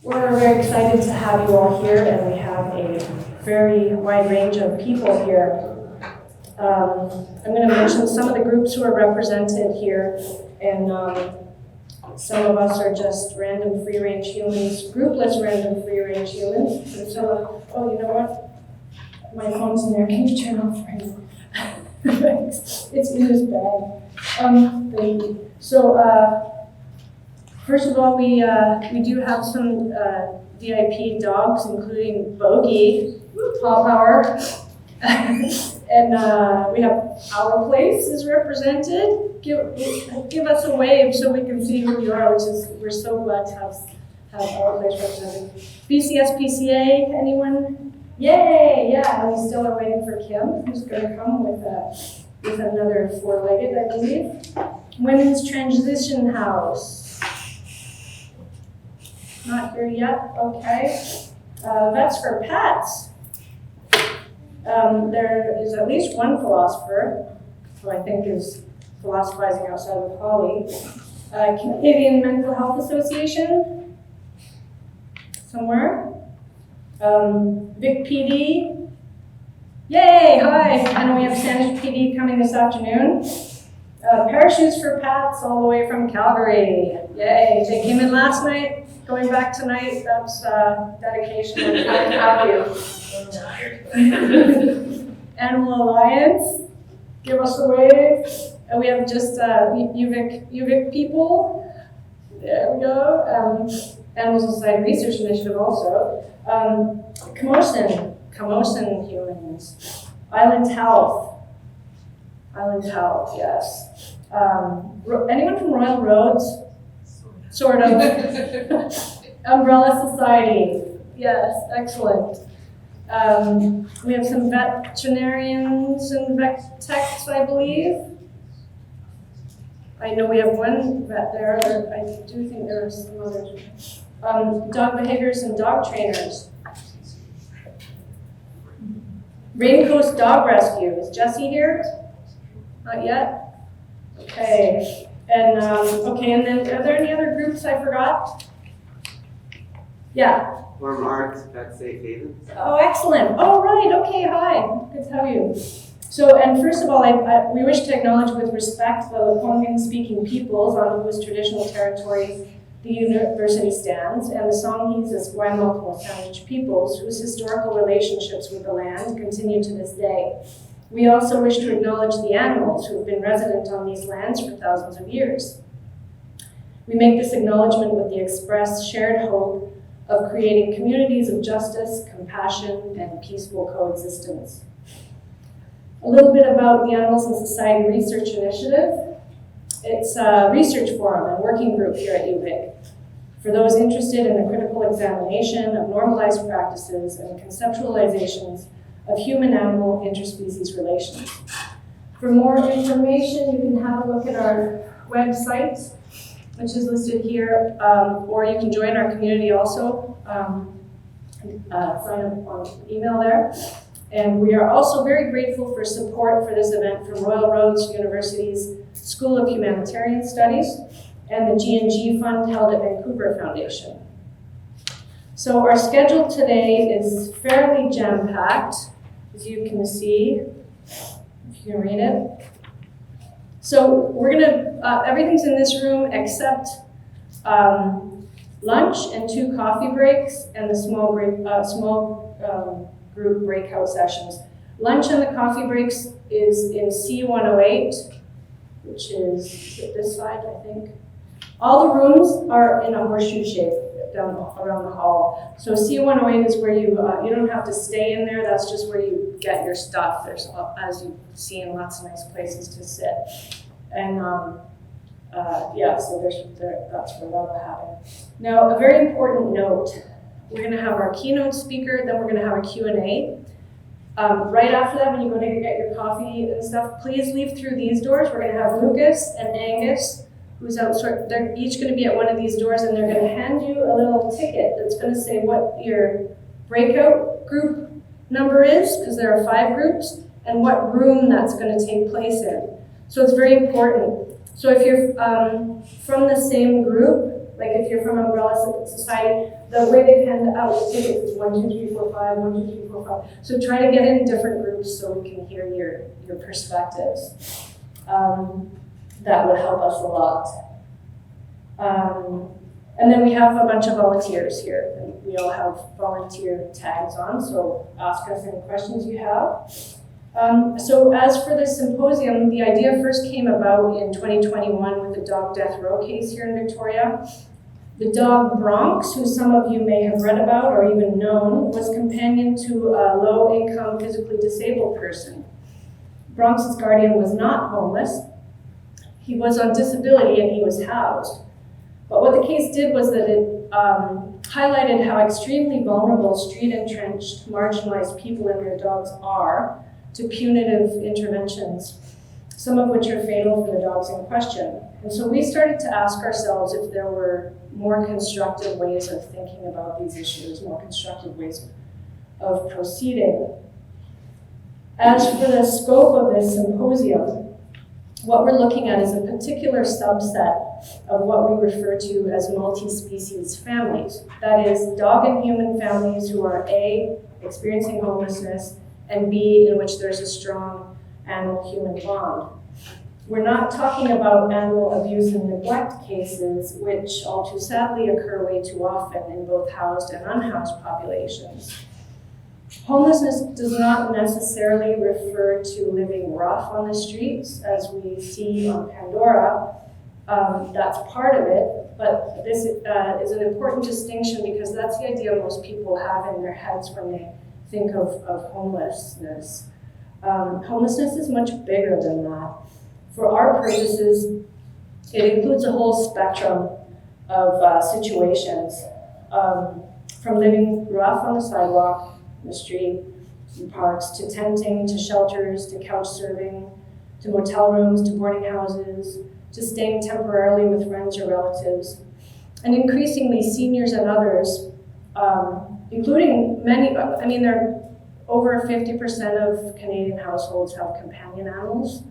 We're very excited to have you all here, and we have a very wide range of people here. I'm going to mention some of the groups who are represented here, and some of us are just random free-range humans, groupless random free-range humans. And so, oh, you know what? My phone's in there. Can you turn off right now? Thanks. It's in this bag. Thank you. So, first of all, we do have some VIP dogs, including Bogey, Paw Power, and we have Our Place is represented. Give us a wave so we can see who you are, we're so glad to have Our Place represented. BCSPCA, anyone? Yay! Yeah, we still are waiting for Kim, who's going to come with another four-legged, I believe. Women's Transition House. Not here yet, okay. Vets for Pets. There is at least one philosopher, who I think is philosophizing outside of Holly. Canadian Mental Health Association, somewhere. Vic PD. Yay, hi! I know we have Sandwich PD coming this afternoon. Parachutes for Pats all the way from Calgary. Yay, they came in last night. Going back tonight, that's dedication and happy to have you. Animal Alliance, give us a wave. And we have just UVic people. There we go. Animal Society Research Initiative also. Camosun humans. Island Health, yes. Anyone from Royal Roads? Sort of. Umbrella Society. Yes, excellent. We have some veterinarians and vet techs, I believe. I know we have one vet there. I do think there are some others. Dog behaviors and dog trainers. Rain Coast Dog Rescue. Is Jessie here? Not yet? Okay. And and then are there any other groups I forgot? Yeah. Or Mark's Pet Safe Havens. Oh, excellent. Oh, right. Okay. Hi. Good to have you. So, and first of all, we wish to acknowledge with respect the Lekwungen-speaking peoples on whose traditional territory the university stands, and the Songhees as Guatemala Sandwich peoples whose historical relationships with the land continue to this day. We also wish to acknowledge the animals who have been resident on these lands for thousands of years. We make this acknowledgement with the express shared hope of creating communities of justice, compassion, and peaceful coexistence. A little bit about the Animals and Society Research Initiative. It's a research forum and working group here at UVic for those interested in the critical examination of normalized practices and conceptualizations of human-animal interspecies relations. For more information, you can have a look at our website, which is listed here, or you can join our community also. Sign up on email there. And we are also very grateful for support for this event from Royal Roads University's School of Humanitarian Studies and the G&G Fund held at Vancouver Foundation. So our schedule today is fairly jam-packed, as you can see, if you can read it. So we're gonna, everything's in this room except lunch and 2 coffee breaks and the small group breakout sessions. Lunch and the coffee breaks is in C108, which is this side, I think. All the rooms are in a horseshoe shape down around the hall. So C108 is where you don't have to stay in there. That's just where you get your stuff. There's, as you see, in lots of nice places to sit. And so that's where that'll happen. Now, a very important note. We're going to have our keynote speaker, then we're going to have a Q&A. Right after that, when you go to get your coffee and stuff, please leave through these doors. We're going to have Lucas and Angus, who's out. They're each going to be at one of these doors, and they're going to hand you a little ticket that's going to say what your breakout group number is, because there are 5 groups, and what room that's going to take place in. So it's very important. So if you're from the same group, Like if you're from Umbrella Society, the way they hand out tickets is 1, 2, 3, 4, 5, 1, 2, 3, 4, 5. So try to get in different groups so we can hear your perspectives. That would help us a lot. And then we have a bunch of volunteers here. And we all have volunteer tags on, so ask us any questions you have. So as for the symposium, the idea first came about in 2021 with the dog death row case here in Victoria. The dog Bronx, who some of you may have read about or even known, was companion to a low-income, physically disabled person. Bronx's guardian was not homeless. He was on disability and he was housed. But what the case did was that it highlighted how extremely vulnerable street-entrenched, marginalized people and their dogs are to punitive interventions, some of which are fatal for the dogs in question. And so we started to ask ourselves if there were more constructive ways of thinking about these issues, more constructive ways of proceeding. As for the scope of this symposium, what we're looking at is a particular subset of what we refer to as multi-species families. That is, dog and human families who are A, experiencing homelessness, and B, in which there's a strong animal-human bond. We're not talking about animal abuse and neglect cases, which all too sadly occur way too often in both housed and unhoused populations. Homelessness does not necessarily refer to living rough on the streets, as we see on Pandora. That's part of it, but this is an important distinction because that's the idea most people have in their heads when they think of homelessness. Homelessness is much bigger than that. For our purposes, it includes a whole spectrum of situations, from living rough on the sidewalk, in the street, in parks, to tenting, to shelters, to couch serving, to motel rooms, to boarding houses, to staying temporarily with friends or relatives. And increasingly, seniors and others, including many, there are over 50% of Canadian households have companion animals.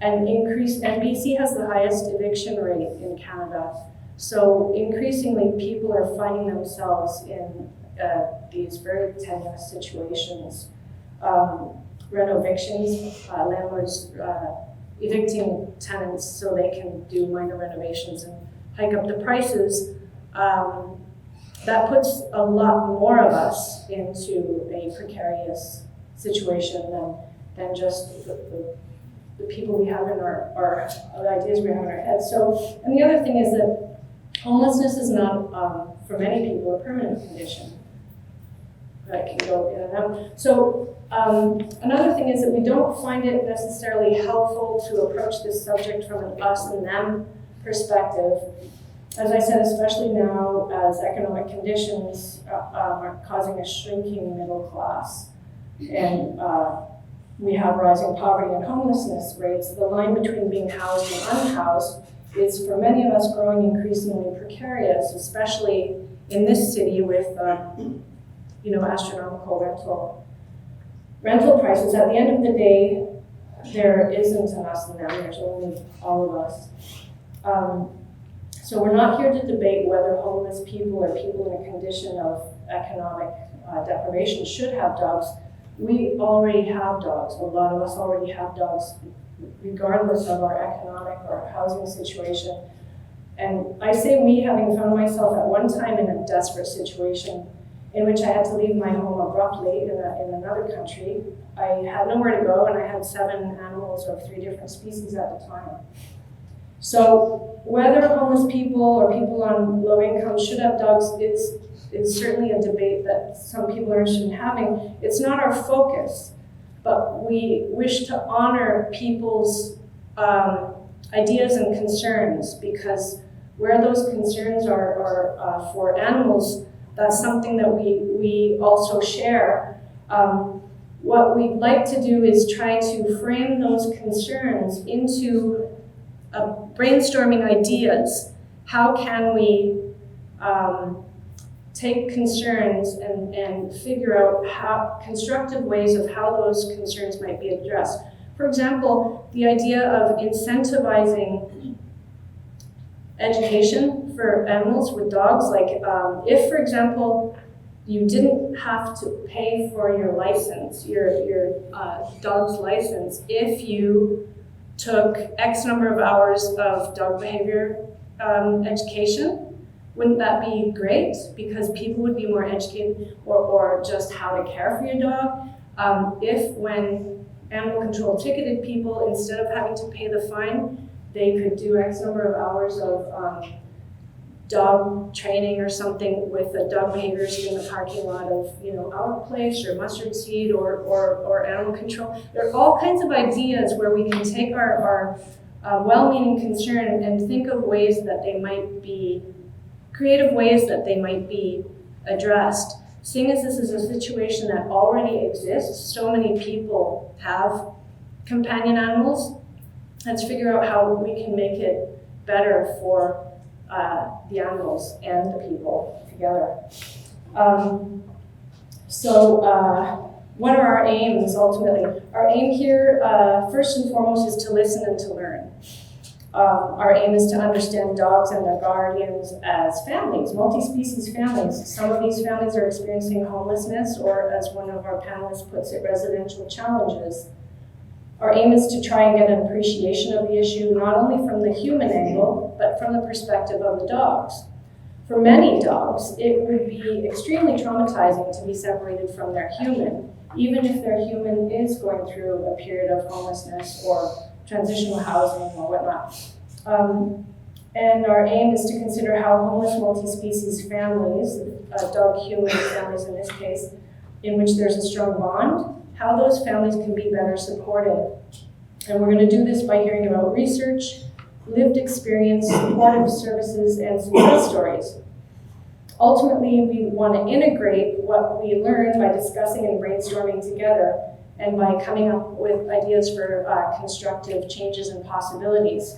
And BC has the highest eviction rate in Canada. So increasingly, people are finding themselves in these very tenuous situations. Renovictions, landlords evicting tenants so they can do minor renovations and hike up the prices. That puts a lot more of us into a precarious situation than just the people we have in our the ideas we have in our heads. So, and the other thing is that homelessness is not, for many people, a permanent condition that can go in and out. So another thing is that we don't find it necessarily helpful to approach this subject from an us and them perspective. As I said, especially now as economic conditions are causing a shrinking middle class and we have rising poverty and homelessness rates, the line between being housed and unhoused is for many of us growing increasingly precarious, especially in this city with astronomical rental prices. At the end of the day, there isn't an us and them, there's only all of us. So we're not here to debate whether homeless people or people in a condition of economic deprivation should have dogs. We already have dogs. A lot of us already have dogs, regardless of our economic or housing situation. And I say we, having found myself at one time in a desperate situation in which I had to leave my home abruptly in another country. I had nowhere to go, and I had 7 animals of 3 different species at the time. So whether homeless people or people on low income should have dogs is certainly a debate that some people are interested in having. It's not our focus, but we wish to honor people's ideas and concerns, because where those concerns are for animals, that's something that we also share. What we'd like to do is try to frame those concerns into brainstorming ideas. How can we take concerns and figure out how constructive ways of how those concerns might be addressed? For example, the idea of incentivizing education for animals with dogs. Like if, for example, you didn't have to pay for your license, your dog's license, if you took X number of hours of dog behavior education, wouldn't that be great? Because people would be more educated or just how to care for your dog. If when animal control ticketed people, instead of having to pay the fine, they could do X number of hours of dog training or something with the dog behaviors in the parking lot of, our place or mustard seed or animal control. There are all kinds of ideas where we can take our well-meaning concern and think of ways that they might be, creative ways that they might be addressed. Seeing as this is a situation that already exists, so many people have companion animals, let's figure out how we can make it better for the animals and the people together. What are our aims ultimately? Our aim here, first and foremost, is to listen and to learn. Our aim is to understand dogs and their guardians as families, multi-species families. Some of these families are experiencing homelessness, or as one of our panelists puts it, residential challenges. Our aim is to try and get an appreciation of the issue, not only from the human angle, but from the perspective of the dogs. For many dogs, it would be extremely traumatizing to be separated from their human, even if their human is going through a period of homelessness or transitional housing or whatnot. And our aim is to consider how homeless multi-species families, dog-human families in this case, in which there's a strong bond, how those families can be better supported. And we're going to do this by hearing about research, lived experience, supportive services, and success stories. Ultimately, we want to integrate what we learn by discussing and brainstorming together and by coming up with ideas for constructive changes and possibilities.